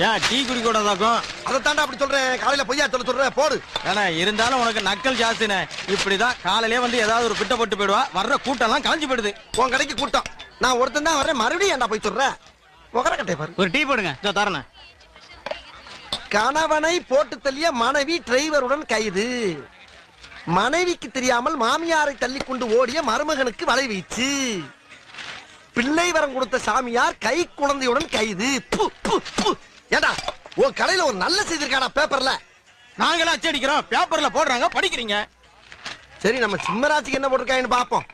ஏன் டீ குடி கூடாதாக்கும்? அதை தாண்டா அப்படி சொல்றேன். காலையில பொய்யா சொல்றேன் போடு. ஏன்னா இருந்தாலும் உனக்கு நக்கல் ஜாஸ்தினே. இப்படிதான் காலையிலே வந்து ஏதாவது ஒரு பிட்ட போட்டு போயிடுவா. வர்ற கூட்டம் எல்லாம் காஞ்சி போயிடுது. உன் கடைக்கு கூட்டம். நான் ஒருத்தன் தான் வர்றேன். மறுபடியும் ஏன்டா போய் சொல்ற? முகர கட்டை பாரு. ஒரு டீ போடுங்க. இதோ தரேன். கணவனை போட்டு தள்ளிய மனைவி டிரைவருடன் கைது. மனைவிக்கு தெரியாமல் மாமியாரை தள்ளி கொண்டு ஓடிய மருமகனுக்கு வலை வீச்சு. பிள்ளை வரம் கொடுத்த சாமியார் கை குழந்தையுடன் கைது. ஏண்டா உன் கடையில ஒரு நல்ல செய்தி இருக்காடா பேப்பர்ல? நாங்களா அச்சடிக்கிறோம், பேப்பர்ல போடுறாங்க, படிக்கிறீங்க. சரி, நம்ம சிம்மராசிக்கு என்ன போட்டிருக்காங்கன்னு பாப்போம்.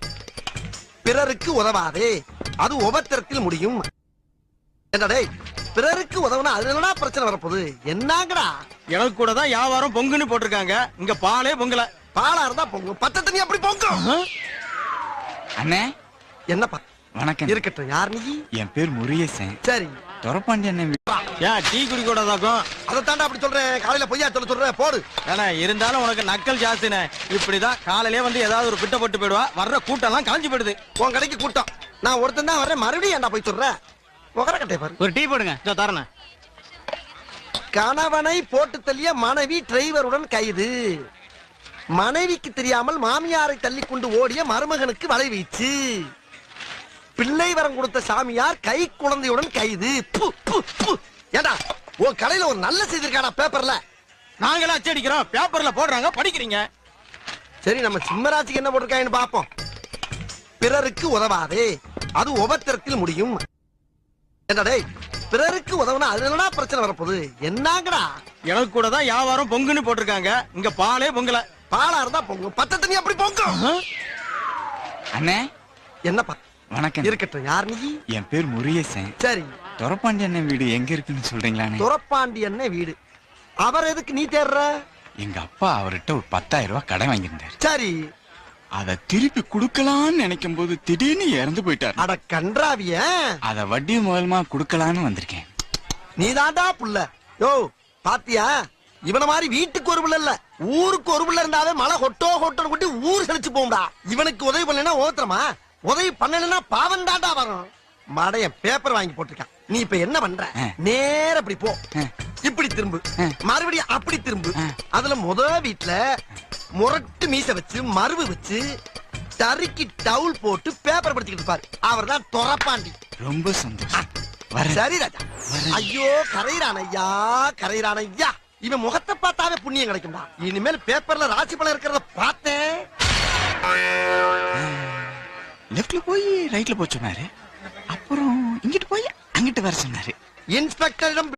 பிறருக்கு உதவாதே, அது உபத்திரத்தில் முடியும். என்னடே பிறருக்கு உதவுனா அதுல என்னடா பிரச்சனை வரப்போகுது? என்னங்கடா? எனக்கு கூட தான் வியாபாரம் பொங்குன்னு போட்டிருக்காங்க. இங்க பாலே பொங்கல. பாலா இருந்தா பொங்கும், பச்சை தண்ணி அப்படி பொங்கும். அண்ணே என்னப்பா? வணக்கம். இருக்கட்டும். யார் நீ? என் பேர் முருகேசன். சரி, தொரப்பாண்டி அண்ணன். ஏன் டீ குடி கூடாதாக்கும்? அதை தாண்டா அப்படி சொல்றேன். காலையில பொய்யா சொல்றேன் போடு. ஏன்னா இருந்தாலும் உனக்கு நக்கல் ஜாஸ்தினே. இப்படிதான் காலையிலே வந்து ஏதாவது ஒரு பிட்ட போட்டு போயிடுவா. வர்ற கூட்டம் எல்லாம் காஞ்சி போயிடுது. உன் கடைக்கு கூட்டம். நான் ஒருத்தன் தான் வர்றேன். மறுபடியும் ஏன்டா போய் சொல்ற? முகர கட்டை பாரு. ஒரு டீ போடுங்க. இதோ தரேன். கணவனை போட்டு தள்ளிய மனைவி டிரைவருடன் கைது. மனைவிக்கு தெரியாமல் மாமியாரை தள்ளி கொண்டு ஓடிய மருமகனுக்கு வலை வீச்சு. பிள்ளை வரம் கொடுத்த சாமியார் கை குழந்தையுடன் கைது. ஏண்டா உன் கடையில ஒரு நல்ல செய்தி இருக்காடா பேப்பர்ல? நாங்களா அச்சடிக்கிறோம், பேப்பர்ல போடுறாங்க, படிக்கிறீங்க. சரி, நம்ம சிம்மராசிக்கு என்ன போட்டிருக்காங்கன்னு பாப்போம். பிறருக்கு உதவாதே, அது உபத்திரத்தில் முடியும். என்னடே பிறருக்கு உதவுனா அதுல என்னடா பிரச்சனை வரப்போகுது? என்னங்கடா? எனக்கு கூட தான் வியாபாரம் பொங்குன்னு போட்டிருக்காங்க. இங்க பாலே பொங்கல. பாலா இருந்தா பொங்கும், பச்சை தண்ணி அப்படி பொங்கும். அண்ணே என்னப்பா? வணக்கம். இருக்கட்டும். யார் நீ? என் பேர் முருகேசன். சரி, தொரப்பாண்டி அண்ணன் வீடு எங்க இருக்குன்னு சொல்றீங்களாண்ணே? துரப்பாண்டி அண்ணன் வீடு. அவர் எதுக்கு நீ தேடுற? எங்க அப்பா அவர்கிட்ட ஒரு 10,000 ரூபாய் கடன் வாங்கியிருந்தாரு. சரி, அதை திருப்பி குடுக்கலான்னு நினைக்கும் போது திடீர்னு இறந்து போயிட்டாரு. அட கன்றாவிய, அத வட்டி முதலமா குடுக்கலான்னு வந்திருக்கேன். நீ தாண்டா புள்ள. யோ பாத்தியா, இவன மாதிரி வீட்டுக்கு ஒரு புள்ள இல்ல, ஊருக்கு ஒரு புள்ள இருந்தாவே மழை கொட்டோ கொட்டோ கொட்டி ஊர் செழிச்சு போகும்டா. இவனுக்கு உதவி பண்ணலன்னா ஓத்திரமா? உதவி பண்ணலன்னா பாவம் தாண்டா வரும். மடைய பேப்பர் வாங்கி போட்டிருக்கான். நீ இப்ப என்ன பண்ற? நேர அப்படி போ, இப்படி திரும்பு, மறுபடியும் அப்படி திரும்பு. அதுல வீட்டுல முரட்டு மீச வச்சு மருவு வச்சு தறிக்கு டவுல் போட்டு பேப்பர் படிச்சுக்கிட்டு இருப்பாரு. அவர் தான் துரப்பாண்டி. ரொம்ப சந்தோஷம். சரி ராஜா. ஐயோ கரையிறான் ஐயா, கரையிறான் ஐயா. இவன் முகத்தை பார்த்தாவே புண்ணியம் கிடைக்கும்டா. இனிமேல் பேப்பர்ல ராசி பலன் இருக்கிறத பார்த்தேன். லெஃப்ட்ல போய் ரைட்ல போய் சொன்னாரு. அப்புறம் இங்கிட்டு போய் அங்கிட்டு வர சொன்னாரு. இன்ஸ்பெக்டரிடம்